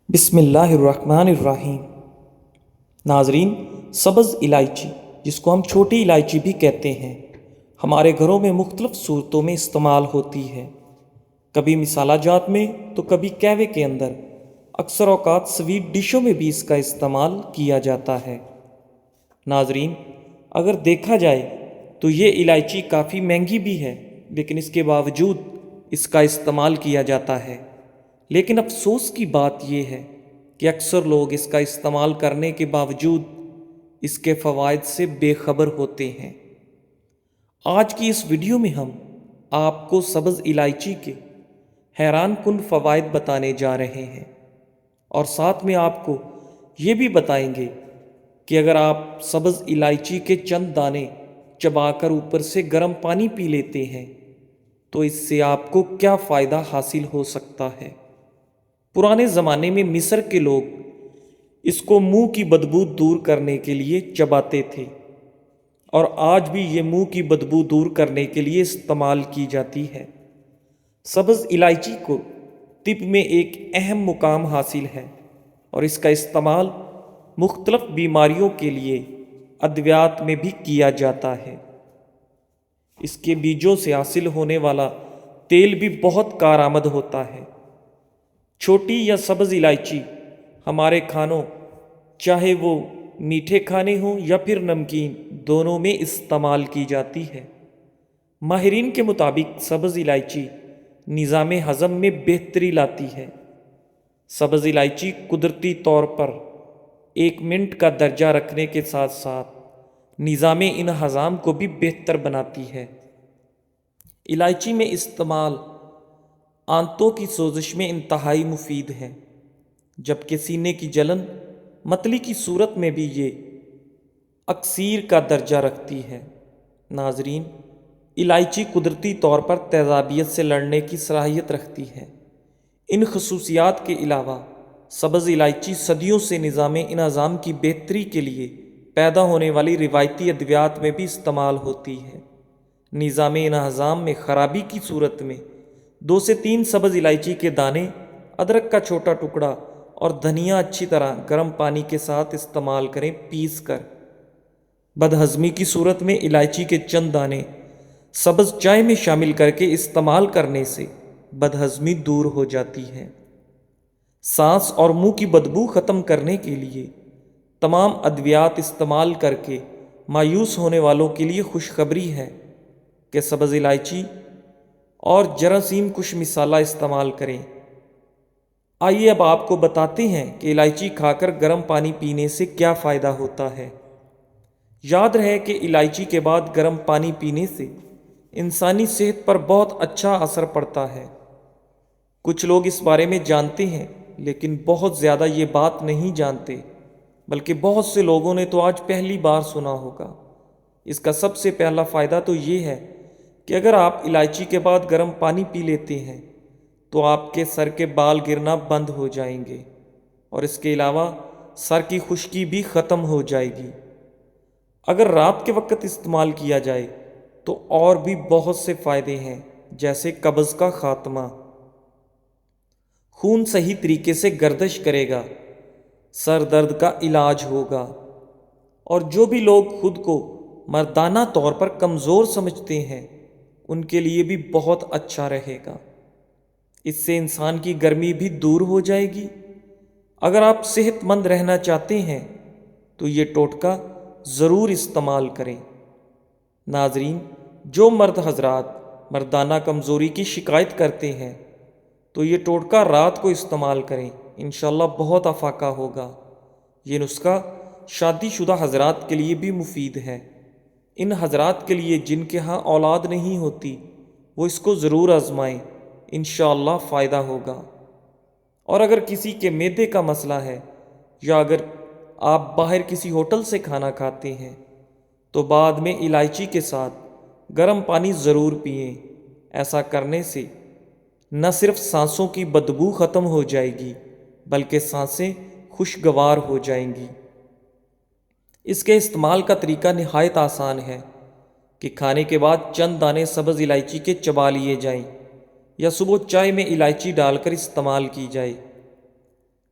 بسم اللہ الرحمن الرحیم۔ ناظرین، سبز الائچی جس کو ہم چھوٹی الائچی بھی کہتے ہیں، ہمارے گھروں میں مختلف صورتوں میں استعمال ہوتی ہے، کبھی مسالہ جات میں تو کبھی قہوے کے اندر، اکثر اوقات سویٹ ڈشوں میں بھی اس کا استعمال کیا جاتا ہے۔ ناظرین، اگر دیکھا جائے تو یہ الائچی کافی مہنگی بھی ہے، لیکن اس کے باوجود اس کا استعمال کیا جاتا ہے۔ لیکن افسوس کی بات یہ ہے کہ اکثر لوگ اس کا استعمال کرنے کے باوجود اس کے فوائد سے بے خبر ہوتے ہیں۔ آج کی اس ویڈیو میں ہم آپ کو سبز الائچی کے حیران کن فوائد بتانے جا رہے ہیں، اور ساتھ میں آپ کو یہ بھی بتائیں گے کہ اگر آپ سبز الائچی کے چند دانے چبا کر اوپر سے گرم پانی پی لیتے ہیں تو اس سے آپ کو کیا فائدہ حاصل ہو سکتا ہے۔ پرانے زمانے میں مصر کے لوگ اس کو منہ کی بدبو دور کرنے کے لیے چباتے تھے، اور آج بھی یہ منہ کی بدبو دور کرنے کے لیے استعمال کی جاتی ہے۔ سبز الائچی کو طب میں ایک اہم مقام حاصل ہے، اور اس کا استعمال مختلف بیماریوں کے لیے ادویات میں بھی کیا جاتا ہے۔ اس کے بیجوں سے حاصل ہونے والا تیل بھی بہت کارآمد ہوتا ہے۔ چھوٹی یا سبز الائچی ہمارے کھانوں، چاہے وہ میٹھے کھانے ہوں یا پھر نمکین، دونوں میں استعمال کی جاتی ہے۔ ماہرین کے مطابق سبز الائچی نظام ہضم میں بہتری لاتی ہے۔ سبز الائچی قدرتی طور پر 1 منٹ کا درجہ رکھنے کے ساتھ ساتھ نظام انہضام کو بھی بہتر بناتی ہے۔ الائچی میں استعمال آنتوں کی سوزش میں انتہائی مفید ہے، جبکہ سینے کی جلن، متلی کی صورت میں بھی یہ اکسیر کا درجہ رکھتی ہے۔ ناظرین، الائچی قدرتی طور پر تیزابیت سے لڑنے کی صلاحیت رکھتی ہے۔ ان خصوصیات کے علاوہ سبز الائچی صدیوں سے نظام انہضام کی بہتری کے لیے پیدا ہونے والی روایتی ادویات میں بھی استعمال ہوتی ہے۔ نظام انہضام میں خرابی کی صورت میں 2 سے 3 سبز الائچی کے دانے، ادرک کا چھوٹا ٹکڑا اور دھنیا اچھی طرح گرم پانی کے ساتھ استعمال کریں، پیس کر۔ بدہضمی کی صورت میں الائچی کے چند دانے سبز چائے میں شامل کر کے استعمال کرنے سے بدہضمی دور ہو جاتی ہے۔ سانس اور منہ کی بدبو ختم کرنے کے لیے تمام ادویات استعمال کر کے مایوس ہونے والوں کے لیے خوشخبری ہے کہ سبز الائچی اور جراثیم کش مسالہ استعمال کریں۔ آئیے اب آپ کو بتاتے ہیں کہ الائچی کھا کر گرم پانی پینے سے کیا فائدہ ہوتا ہے۔ یاد رہے کہ الائچی کے بعد گرم پانی پینے سے انسانی صحت پر بہت اچھا اثر پڑتا ہے۔ کچھ لوگ اس بارے میں جانتے ہیں، لیکن بہت زیادہ یہ بات نہیں جانتے، بلکہ بہت سے لوگوں نے تو آج پہلی بار سنا ہوگا۔ اس کا سب سے پہلا فائدہ تو یہ ہے کہ اگر آپ الائچی کے بعد گرم پانی پی لیتے ہیں تو آپ کے سر کے بال گرنا بند ہو جائیں گے، اور اس کے علاوہ سر کی خشکی بھی ختم ہو جائے گی۔ اگر رات کے وقت استعمال کیا جائے تو اور بھی بہت سے فائدے ہیں، جیسے قبض کا خاتمہ، خون صحیح طریقے سے گردش کرے گا، سر درد کا علاج ہوگا، اور جو بھی لوگ خود کو مردانہ طور پر کمزور سمجھتے ہیں ان کے لیے بھی بہت اچھا رہے گا۔ اس سے انسان کی گرمی بھی دور ہو جائے گی۔ اگر آپ صحت مند رہنا چاہتے ہیں تو یہ ٹوٹکا ضرور استعمال کریں۔ ناظرین، جو مرد حضرات مردانہ کمزوری کی شکایت کرتے ہیں تو یہ ٹوٹکا رات کو استعمال کریں، انشاءاللہ بہت افاقہ ہوگا۔ یہ نسخہ شادی شدہ حضرات کے لیے بھی مفید ہے۔ ان حضرات کے لیے جن کے ہاں اولاد نہیں ہوتی، وہ اس کو ضرور آزمائیں، انشاءاللہ فائدہ ہوگا۔ اور اگر کسی کے معدے کا مسئلہ ہے، یا اگر آپ باہر کسی ہوٹل سے کھانا کھاتے ہیں تو بعد میں الائچی کے ساتھ گرم پانی ضرور پئیں۔ ایسا کرنے سے نہ صرف سانسوں کی بدبو ختم ہو جائے گی، بلکہ سانسیں خوشگوار ہو جائیں گی۔ اس کے استعمال کا طریقہ نہایت آسان ہے کہ کھانے کے بعد چند دانے سبز الائچی کے چبا لیے جائیں، یا صبح چائے میں الائچی ڈال کر استعمال کی جائے۔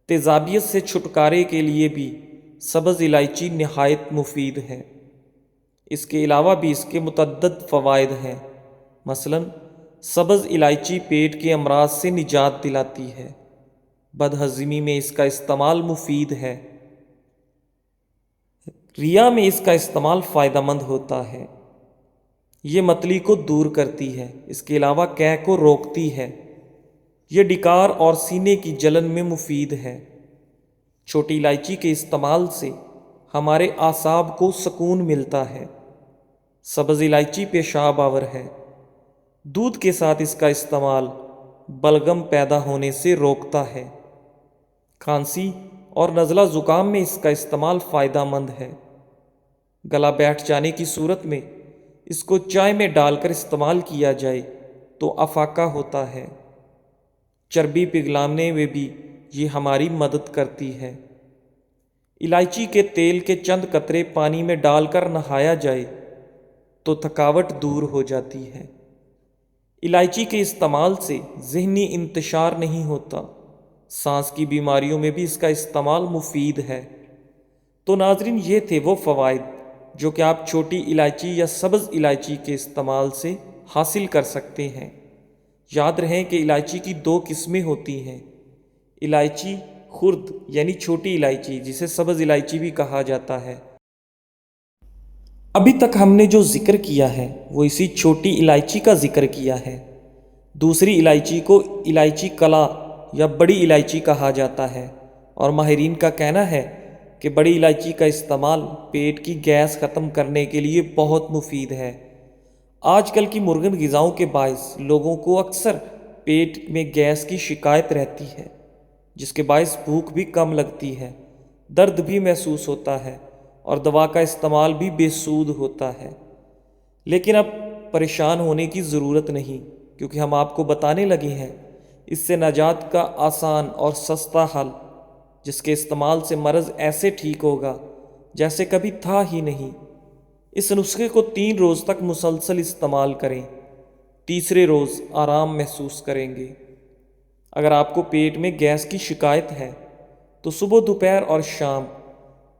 تیزابیت سے چھٹکارے کے لیے بھی سبز الائچی نہایت مفید ہے۔ اس کے علاوہ بھی اس کے متعدد فوائد ہیں۔ مثلاً سبز الائچی پیٹ کے امراض سے نجات دلاتی ہے۔ بد ہضمی میں اس کا استعمال مفید ہے۔ ریا میں اس کا استعمال فائدہ مند ہوتا ہے۔ یہ متلی کو دور کرتی ہے۔ اس کے علاوہ قے کو روکتی ہے۔ یہ ڈکار اور سینے کی جلن میں مفید ہے۔ چھوٹی الائچی کے استعمال سے ہمارے اعصاب کو سکون ملتا ہے۔ سبز الائچی پیشاب آور ہے۔ دودھ کے ساتھ اس کا استعمال بلغم پیدا ہونے سے روکتا ہے۔ کھانسی اور نزلہ زکام میں اس کا استعمال فائدہ مند ہے۔ گلا بیٹھ جانے کی صورت میں اس کو چائے میں ڈال کر استعمال کیا جائے تو افاقہ ہوتا ہے۔ چربی پگھلانے میں بھی یہ ہماری مدد کرتی ہے۔ الائچی کے تیل کے چند قطرے پانی میں ڈال کر نہایا جائے تو تھکاوٹ دور ہو جاتی ہے۔ الائچی کے استعمال سے ذہنی انتشار نہیں ہوتا۔ سانس کی بیماریوں میں بھی اس کا استعمال مفید ہے۔ تو ناظرین، یہ تھے وہ فوائد جو کہ آپ چھوٹی الائچی یا سبز الائچی کے استعمال سے حاصل کر سکتے ہیں۔ یاد رہیں کہ الائچی کی دو قسمیں ہوتی ہیں، الائچی خرد یعنی چھوٹی الائچی جسے سبز الائچی بھی کہا جاتا ہے۔ ابھی تک ہم نے جو ذکر کیا ہے وہ اسی چھوٹی الائچی کا ذکر کیا ہے۔ دوسری الائچی کو الائچی کلا یا بڑی الائچی کہا جاتا ہے، اور ماہرین کا کہنا ہے کہ بڑی الائچی کا استعمال پیٹ کی گیس ختم کرنے کے لیے بہت مفید ہے۔ آج کل کی مرغن غذاؤں کے باعث لوگوں کو اکثر پیٹ میں گیس کی شکایت رہتی ہے، جس کے باعث بھوک بھی کم لگتی ہے، درد بھی محسوس ہوتا ہے اور دوا کا استعمال بھی بے سود ہوتا ہے۔ لیکن اب پریشان ہونے کی ضرورت نہیں، کیونکہ ہم آپ کو بتانے لگے ہیں اس سے نجات کا آسان اور سستا حل، جس کے استعمال سے مرض ایسے ٹھیک ہوگا جیسے کبھی تھا ہی نہیں۔ اس نسخے کو 3 روز تک مسلسل استعمال کریں، تیسرے روز آرام محسوس کریں گے۔ اگر آپ کو پیٹ میں گیس کی شکایت ہے تو صبح، دوپہر اور شام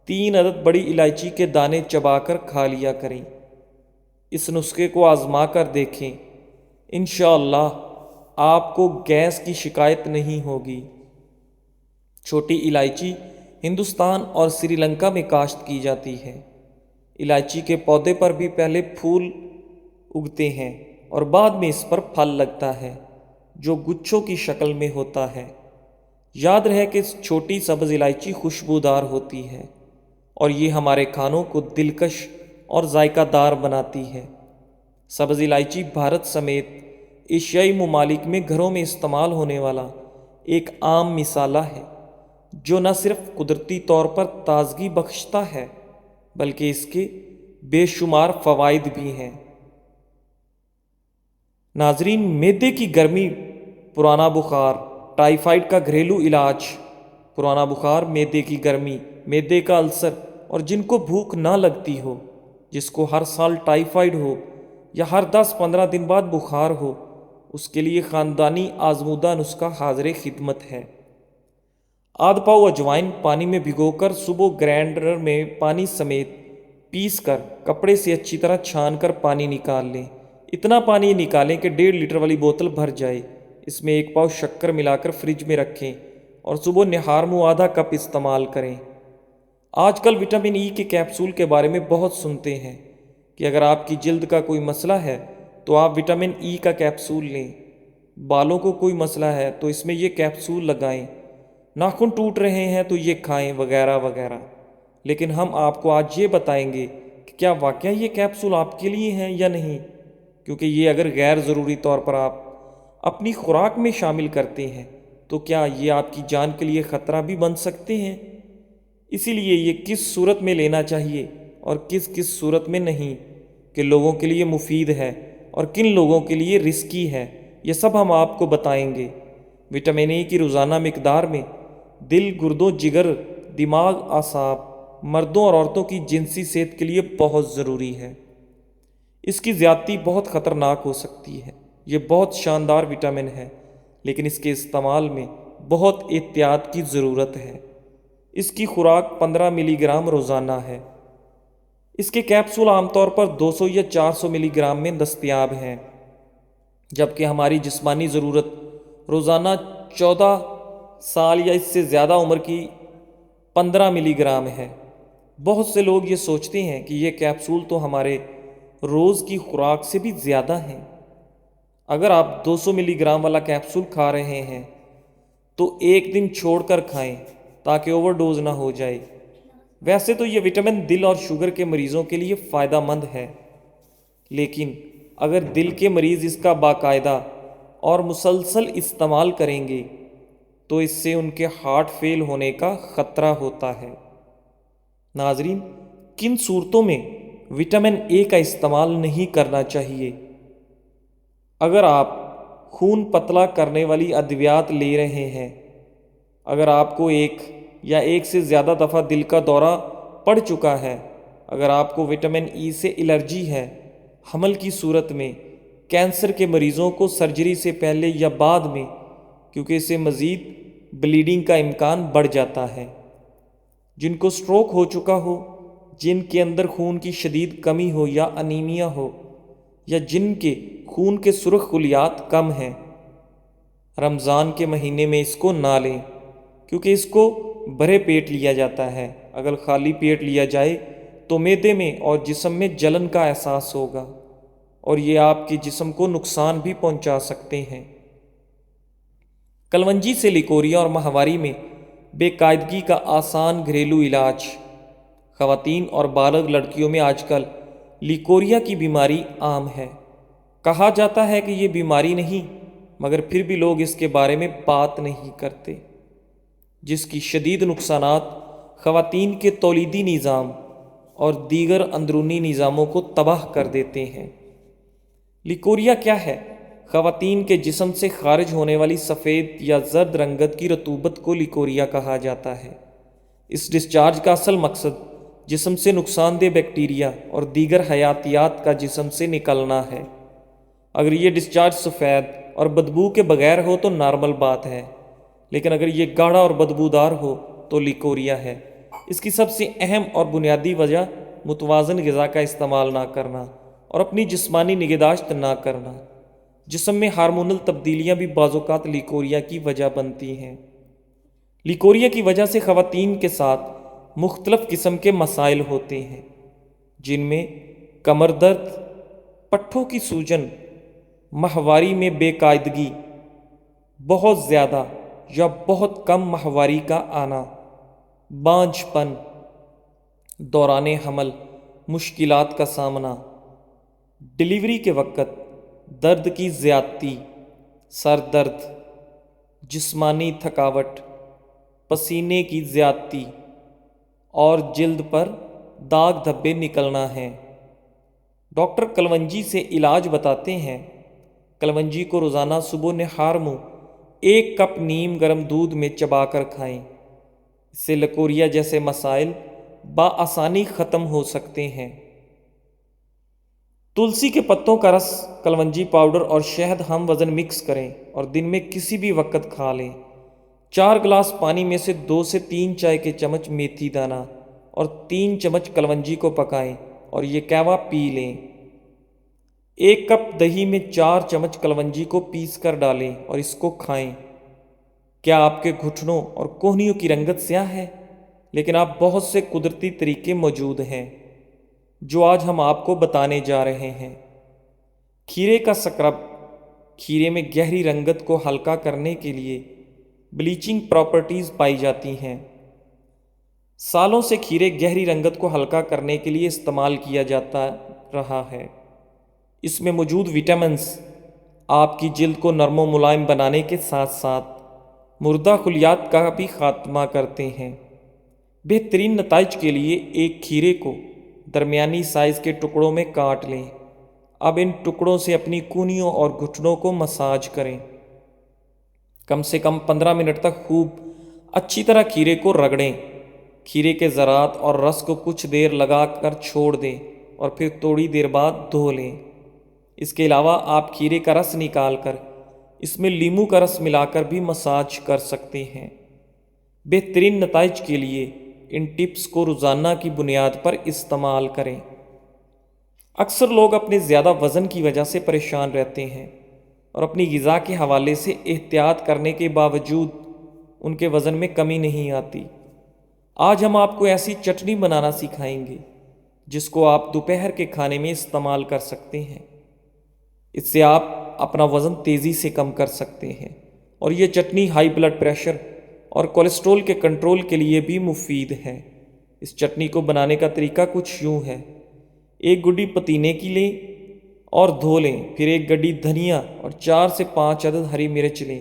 3 عدد بڑی الائچی کے دانے چبا کر کھا لیا کریں۔ اس نسخے کو آزما کر دیکھیں، انشاءاللہ آپ کو گیس کی شکایت نہیں ہوگی۔ چھوٹی الائچی ہندوستان اور سری لنکا میں کاشت کی جاتی ہے۔ الائچی کے پودے پر بھی پہلے پھول اگتے ہیں اور بعد میں اس پر پھل لگتا ہے جو گچھوں کی شکل میں ہوتا ہے۔ یاد رہے کہ چھوٹی سبز الائچی خوشبودار ہوتی ہے اور یہ ہمارے کھانوں کو دلکش اور ذائقہ دار بناتی ہے۔ سبز الائچی بھارت سمیت ایشیائی ممالک میں گھروں میں استعمال ہونے والا ایک عام مصالحہ ہے، جو نہ صرف قدرتی طور پر تازگی بخشتا ہے بلکہ اس کے بے شمار فوائد بھی ہیں۔ ناظرین، معدے کی گرمی، پرانا بخار، ٹائیفائڈ کا گھریلو علاج۔ پرانا بخار، معدے کی گرمی، معدے کا السر اور جن کو بھوک نہ لگتی ہو، جس کو ہر سال ٹائیفائڈ ہو یا ہر 10-15 دن بعد بخار ہو، اس کے لیے خاندانی آزمودہ نسخہ حاضر خدمت ہے۔ آدھ پاؤ اجوائن پانی میں بھگو کر صبح گرینڈر میں پانی سمیت پیس کر کپڑے سے اچھی طرح چھان کر پانی نکال لیں۔ اتنا پانی نکالیں کہ 1.5 لیٹر والی بوتل بھر جائے۔ اس میں 1 پاؤ شکر ملا کر فریج میں رکھیں اور صبح نہار منہ آدھا کپ استعمال کریں۔ آج کل وٹامن ای کے کیپسول کے بارے میں بہت سنتے ہیں کہ اگر آپ کی جلد کا کوئی مسئلہ ہے تو آپ وٹامن ای کا کیپسول لیں، بالوں کو کوئی مسئلہ ہے تو اس میں یہ کیپسول لگائیں، ناخن ٹوٹ رہے ہیں تو یہ کھائیں، وغیرہ وغیرہ۔ لیکن ہم آپ کو آج یہ بتائیں گے کہ کیا واقعہ یہ کیپسول آپ کے لیے ہیں یا نہیں، کیونکہ یہ اگر غیر ضروری طور پر آپ اپنی خوراک میں شامل کرتے ہیں تو کیا یہ آپ کی جان کے لیے خطرہ بھی بن سکتے ہیں۔ اسی لیے یہ کس صورت میں لینا چاہیے اور کس کس صورت میں نہیں، کہ لوگوں کے لیے مفید ہے اور کن لوگوں کے لیے رسکی ہے، یہ سب ہم آپ کو بتائیں گے۔ وٹامن ای کی روزانہ مقدار میں دل، گردوں، جگر، دماغ، اعصاب، مردوں اور عورتوں کی جنسی صحت کے لیے بہت ضروری ہے۔ اس کی زیادتی بہت خطرناک ہو سکتی ہے۔ یہ بہت شاندار وٹامن ہے، لیکن اس کے استعمال میں بہت احتیاط کی ضرورت ہے۔ اس کی خوراک 15 ملی گرام روزانہ ہے۔ اس کے کیپسول عام طور پر 200 یا 400 ملی گرام میں دستیاب ہیں، جبکہ ہماری جسمانی ضرورت روزانہ 14 سال یا اس سے زیادہ عمر کی 15 ملی گرام ہے۔ بہت سے لوگ یہ سوچتے ہیں کہ یہ کیپسول تو ہمارے روز کی خوراک سے بھی زیادہ ہیں۔ اگر آپ 200 ملی گرام والا کیپسول کھا رہے ہیں تو ایک دن چھوڑ کر کھائیں تاکہ اوور ڈوز نہ ہو جائے۔ ویسے تو یہ وٹامن دل اور شوگر کے مریضوں کے لیے فائدہ مند ہے، لیکن اگر دل کے مریض اس کا باقاعدہ اور مسلسل استعمال کریں گے تو اس سے ان کے ہارٹ فیل ہونے کا خطرہ ہوتا ہے۔ ناظرین، کن صورتوں میں وٹامن اے کا استعمال نہیں کرنا چاہیے؟ اگر آپ خون پتلا کرنے والی ادویات لے رہے ہیں، اگر آپ کو ایک یا ایک سے زیادہ دفعہ دل کا دورہ پڑ چکا ہے، اگر آپ کو وٹامن ای سے الرجی ہے، حمل کی صورت میں، کینسر کے مریضوں کو سرجری سے پہلے یا بعد میں، کیونکہ اس سے مزید بلیڈنگ کا امکان بڑھ جاتا ہے، جن کو سٹروک ہو چکا ہو، جن کے اندر خون کی شدید کمی ہو یا انیمیا ہو، یا جن کے خون کے سرخ خلیات کم ہیں، رمضان کے مہینے میں اس کو نہ لیں، کیونکہ اس کو بھرے پیٹ لیا جاتا ہے۔ اگر خالی پیٹ لیا جائے تو معدے میں اور جسم میں جلن کا احساس ہوگا اور یہ آپ کے جسم کو نقصان بھی پہنچا سکتے ہیں۔ کلونجی سے لیکوریا اور ماہواری میں بے قاعدگی کا آسان گھریلو علاج۔ خواتین اور بالغ لڑکیوں میں آج کل لیکوریا کی بیماری عام ہے۔ کہا جاتا ہے کہ یہ بیماری نہیں، مگر پھر بھی لوگ اس کے بارے میں بات نہیں کرتے، جس کی شدید نقصانات خواتین کے تولیدی نظام اور دیگر اندرونی نظاموں کو تباہ کر دیتے ہیں۔ لیکوریا کیا ہے؟ خواتین کے جسم سے خارج ہونے والی سفید یا زرد رنگت کی رطوبت کو لیکوریا کہا جاتا ہے۔ اس ڈسچارج کا اصل مقصد جسم سے نقصان دہ بیکٹیریا اور دیگر حیاتیات کا جسم سے نکلنا ہے۔ اگر یہ ڈسچارج سفید اور بدبو کے بغیر ہو تو نارمل بات ہے، لیکن اگر یہ گاڑھا اور بدبودار ہو تو لیکوریا ہے۔ اس کی سب سے اہم اور بنیادی وجہ متوازن غذا کا استعمال نہ کرنا اور اپنی جسمانی نگہداشت نہ کرنا۔ جسم میں ہارمونل تبدیلیاں بھی بعض اوقات لیکوریا کی وجہ بنتی ہیں۔ لیکوریا کی وجہ سے خواتین کے ساتھ مختلف قسم کے مسائل ہوتے ہیں، جن میں کمر درد، پٹھوں کی سوجن، ماہواری میں بے قاعدگی، بہت زیادہ یا بہت کم ماہواری کا آنا، بانجھ پن، دوران حمل مشکلات کا سامنا، ڈلیوری کے وقت درد کی زیادتی، سر درد، جسمانی تھکاوٹ، پسینے کی زیادتی اور جلد پر داغ دھبے نکلنا ہے۔ ڈاکٹر کلونجی سے علاج بتاتے ہیں۔ کلونجی کو روزانہ صبح نہار منہ 1 کپ نیم گرم دودھ میں چبا کر کھائیں۔ اس سے لیکوریا جیسے مسائل بآسانی ختم ہو سکتے ہیں۔ تلسی کے پتوں کا رس، کلونجی پاؤڈر اور شہد ہم وزن مکس کریں اور دن میں کسی بھی وقت کھا لیں۔ 4 گلاس پانی میں سے 2 سے 3 چائے کے چمچ میتھی دانہ اور 3 چمچ کلونجی کو پکائیں اور یہ قہوہ پی لیں۔ 1 کپ دہی میں 4 چمچ کلونجی کو پیس کر ڈالیں اور اس کو کھائیں۔ کیا آپ کے گھٹنوں اور کوہنیوں کی رنگت سیاہ ہے؟ لیکن آپ بہت سے قدرتی طریقے موجود ہیں جو آج ہم آپ کو بتانے جا رہے ہیں۔ کھیرے کا سکرب، کھیرے میں گہری رنگت کو ہلکا کرنے کے لیے بلیچنگ پراپرٹیز پائی جاتی ہیں۔ سالوں سے کھیرے گہری رنگت کو ہلکا کرنے کے لیے استعمال کیا جاتا رہا ہے۔ اس میں موجود وٹامنز آپ کی جلد کو نرم و ملائم بنانے کے ساتھ ساتھ مردہ خلیات کا بھی خاتمہ کرتے ہیں۔ بہترین نتائج کے لیے ایک کھیرے کو درمیانی سائز کے ٹکڑوں میں کاٹ لیں۔ اب ان ٹکڑوں سے اپنی کونیوں اور گھٹنوں کو مساج کریں۔ کم سے کم 15 منٹ تک خوب اچھی طرح کھیرے کو رگڑیں۔ کھیرے کے ذرات اور رس کو کچھ دیر لگا کر چھوڑ دیں اور پھر تھوڑی دیر بعد دھو لیں۔ اس کے علاوہ آپ کھیرے کا رس نکال کر اس میں لیمو کا رس ملا کر بھی مساج کر سکتے ہیں۔ بہترین نتائج کے لیے ان ٹپس کو روزانہ کی بنیاد پر استعمال کریں۔ اکثر لوگ اپنے زیادہ وزن کی وجہ سے پریشان رہتے ہیں اور اپنی غذا کے حوالے سے احتیاط کرنے کے باوجود ان کے وزن میں کمی نہیں آتی۔ آج ہم آپ کو ایسی چٹنی بنانا سکھائیں گے جس کو آپ دوپہر کے کھانے میں استعمال کر سکتے ہیں۔ اس سے آپ اپنا وزن تیزی سے کم کر سکتے ہیں، اور یہ چٹنی ہائی بلڈ پریشر اور کولیسٹرول کے کنٹرول کے لیے بھی مفید ہے۔ اس چٹنی کو بنانے کا طریقہ کچھ یوں ہے۔ ایک گڈی پتینے کی لیں اور دھو لیں، پھر ایک گڈی دھنیا اور 4 سے 5 عدد ہری مرچ لیں۔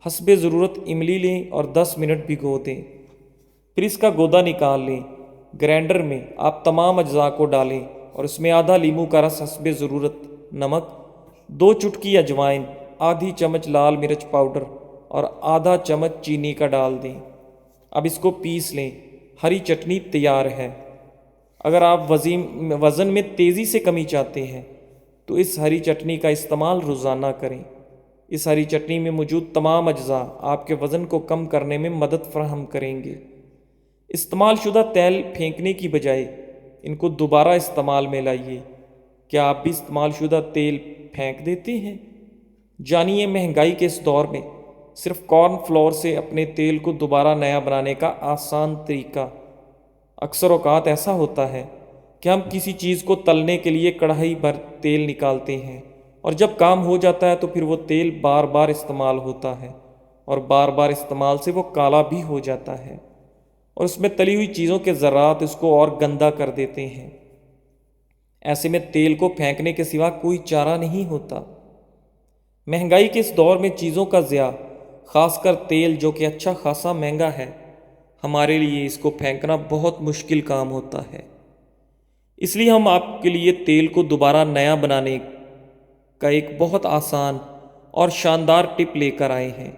حسب ضرورت املی لیں اور 10 منٹ بھگو دیں، پھر اس کا گودا نکال لیں۔ گرینڈر میں آپ تمام اجزاء کو ڈالیں اور اس میں آدھا لیمو کا رس، حسب ضرورت نمک، 2 چٹکی اجوائن، آدھی چمچ لال مرچ پاؤڈر اور آدھا چمچ چینی کا ڈال دیں۔ اب اس کو پیس لیں۔ ہری چٹنی تیار ہے۔ اگر آپ وزن میں تیزی سے کمی چاہتے ہیں تو اس ہری چٹنی کا استعمال روزانہ کریں۔ اس ہری چٹنی میں موجود تمام اجزاء آپ کے وزن کو کم کرنے میں مدد فراہم کریں گے۔ استعمال شدہ تیل پھینکنے کی بجائے ان کو دوبارہ استعمال میں لائیے۔ کیا آپ بھی استعمال شدہ تیل پھینک دیتے ہیں؟ جانیے مہنگائی کے اس دور میں صرف کارن فلور سے اپنے تیل کو دوبارہ نیا بنانے کا آسان طریقہ۔ اکثر اوقات ایسا ہوتا ہے کہ ہم کسی چیز کو تلنے کے لیے کڑھائی بھر تیل نکالتے ہیں، اور جب کام ہو جاتا ہے تو پھر وہ تیل بار بار استعمال ہوتا ہے، اور بار بار استعمال سے وہ کالا بھی ہو جاتا ہے، اور اس میں تلی ہوئی چیزوں کے ذرات اس کو اور گندا کر دیتے ہیں۔ ایسے میں تیل کو پھینکنے کے سوا کوئی چارہ نہیں ہوتا۔ مہنگائی کے اس دور میں چیزوں کا ضیاع، خاص کر تیل جو کہ اچھا خاصا مہنگا ہے، ہمارے لیے اس کو پھینکنا بہت مشکل کام ہوتا ہے۔ اس لیے ہم آپ کے لیے تیل کو دوبارہ نیا بنانے کا ایک بہت آسان اور شاندار ٹپ لے کر آئے ہیں،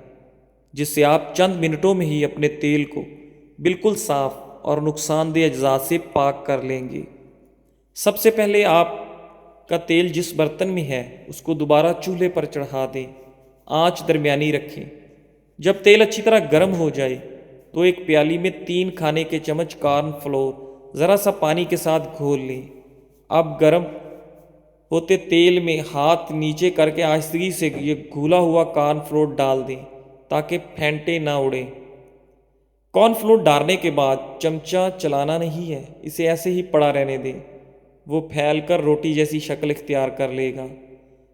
جس سے آپ چند منٹوں میں ہی اپنے تیل کو بالکل صاف اور نقصان دہ اجزاء سے پاک کر لیں گے۔ سب سے پہلے آپ کا تیل جس برتن میں ہے اس کو دوبارہ چولہے پر چڑھا دیں، آنچ درمیانی رکھیں۔ جب تیل اچھی طرح گرم ہو جائے تو ایک پیالی میں 3 کھانے کے چمچ کارن فلور ذرا سا پانی کے ساتھ گھول لیں۔ اب گرم ہوتے تیل میں ہاتھ نیچے کر کے آہستگی سے یہ گھولا ہوا کارن فلور ڈال دیں تاکہ پھینٹے نہ اڑیں۔ کارن فلور ڈالنے کے بعد چمچہ چلانا نہیں ہے، اسے ایسے ہی پڑا رہنے دیں، وہ پھیل کر روٹی جیسی شکل اختیار کر لے گا۔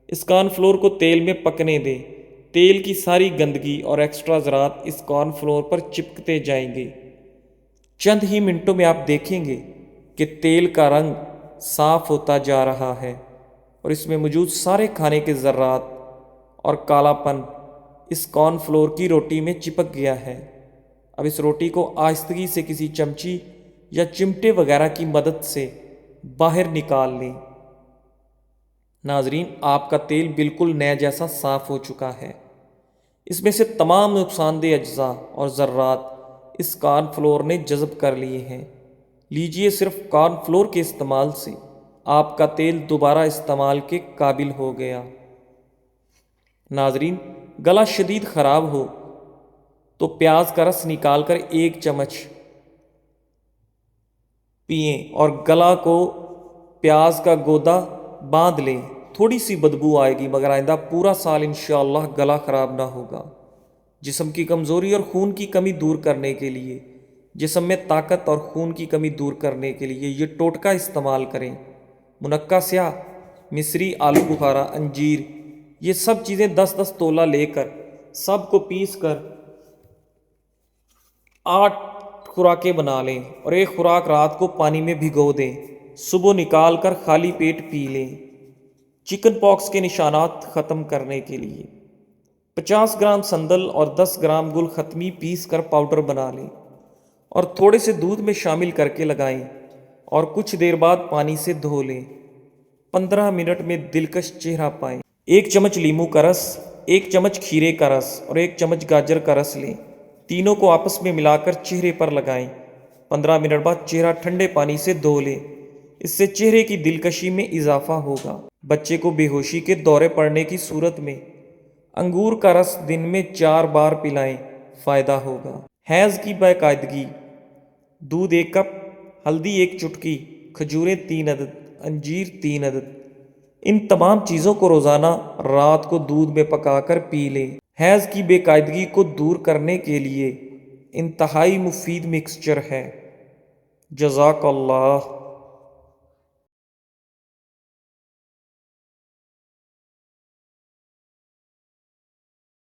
اس کارن فلور کو تیل میں پکنے دیں۔ تیل کی ساری گندگی اور ایکسٹرا ذرات اس کارن فلور پر چپکتے جائیں گے۔ چند ہی منٹوں میں آپ دیکھیں گے کہ تیل کا رنگ صاف ہوتا جا رہا ہے اور اس میں موجود سارے کھانے کے ذرات اور کالا پن اس کارن فلور کی روٹی میں چپک گیا ہے۔ اب اس روٹی کو آہستگی سے کسی چمچی یا چمٹے وغیرہ کی مدد سے باہر نکال لیں۔ ناظرین، آپ کا تیل بالکل نئے جیسا صاف ہو چکا ہے۔ اس میں سے تمام نقصان دہ اجزاء اور ذرات اس کارن فلور نے جذب کر لیے ہیں۔ لیجئے، صرف کارن فلور کے استعمال سے آپ کا تیل دوبارہ استعمال کے قابل ہو گیا۔ ناظرین، گلا شدید خراب ہو تو پیاز کا رس نکال کر 1 چمچ پئیں اور گلا کو پیاز کا گودا باندھ لیں۔ تھوڑی سی بدبو آئے گی، مگر آئندہ پورا سال انشاءاللہ گلا خراب نہ ہوگا۔ جسم کی کمزوری اور خون کی کمی دور کرنے کے لیے، جسم میں طاقت اور خون کی کمی دور کرنے کے لیے یہ ٹوٹکا استعمال کریں۔ منقع سیاہ، مصری آلو بخارا، انجیر، یہ سب چیزیں 10-10 تولہ لے کر سب کو پیس کر 8 خوراکیں بنا لیں اور 1 خوراک رات کو پانی میں بھگو دیں، صبح نکال کر خالی پیٹ پی لیں۔ چکن پاکس کے نشانات ختم کرنے کے لیے 50 گرام سندل اور 10 گرام گل ختمی پیس کر پاؤڈر بنا لیں اور تھوڑے سے دودھ میں شامل کر کے لگائیں اور کچھ دیر بعد پانی سے دھو لیں۔ 15 منٹ میں دلکش چہرہ پائیں۔ 1 چمچ لیمو کا رس، 1 چمچ کھیرے کا رس اور 1 چمچ گاجر کا رس لیں، تینوں کو آپس میں ملا کر چہرے پر لگائیں۔ 15 منٹ بعد چہرہ ٹھنڈے پانی سے دھو لیں، اس سے چہرے کی دلکشی میں اضافہ ہوگا۔ بچے کو بے ہوشی کے دورے پڑنے کی صورت میں انگور کا رس دن میں 4 بار پلائیں، فائدہ ہوگا۔ حیض کی باقاعدگی: دودھ 1 کپ، ہلدی 1 چٹکی، کھجوریں 3 عدد، انجیر 3 عدد۔ ان تمام چیزوں کو روزانہ رات کو دودھ میں پکا کر پی لیں۔ حیض کی بے قاعدگی کو دور کرنے کے لیے انتہائی مفید مکسچر ہے۔ جزاک اللہ۔